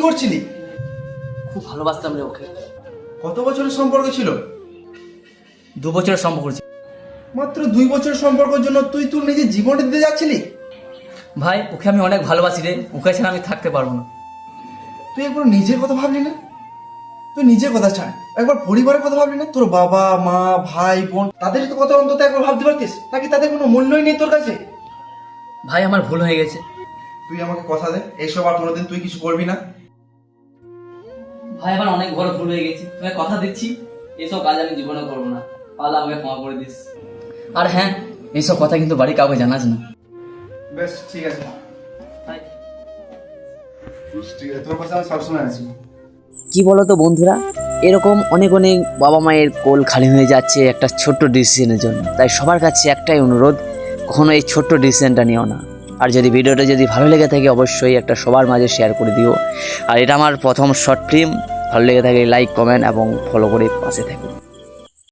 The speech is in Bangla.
করছিলি? খুব ভালোবাসতাম রে ওকে। কত বছরের সম্পর্ক ছিল? 2 বছরের সম্পর্ক ছিল। মাত্র 2 বছরের সম্পর্কের জন্য তুই তোর নিজের জীবনটা দিতে যাচ্ছিলি? ভাই ওকে আমি অনেক ভালোবাসি রে, ওকে ছাড়া আমি থাকতে পারবো না। তুই একবার নিজের কথা ভাবলি না? তুই নিজের কথা ছাড়, একবার পরিবারের কথা ভাবলি না? তোর বাবা মা ভাই বোন তাদের তো কথা অন্তত একবার ভাবতে পারতিস, নাকি তাদের কোনো মূল্যই নেই তোর কাছে? ভাই আমার ভুল হয়ে গেছে। তুই আমাকে কথা দে এইসব আর কোনোদিন তুই কিছু করবি না। ভাই আমার অনেক বড় ভুল হয়ে গেছে, তোমাকে কথা দিচ্ছি এসব কাজ আমি জীবনে করবো না। পারলে আমাকে ক্ষমা করে দিস। আর হ্যাঁ, এইসব কথা কিন্তু বাড়ি কাউকে জানাস না। বেশ ঠিক আছে, ভাই ঠিক আছে, তোর কথা আমি সবসময় আছি। কি বলতো বন্ধুরা, এরকম অনেক অনেক বাবা মায়ের কোল খালি হয়ে যাচ্ছে একটা ছোট্ট ডিসিশনের জন্য। তাই সবার কাছে একটাই অনুরোধ, কখনো এই ছোট্ট ডিসিশনটা নিও না। আর যদি ভিডিওটা যদি ভালো লেগে থাকে অবশ্যই একটা সবার মাঝে শেয়ার করে দিও। আর এটা আমার প্রথম শর্ট ফিল্ম, ভালো লেগে থাকে লাইক কমেন্ট এবং ফলো করে পাশে থাকো।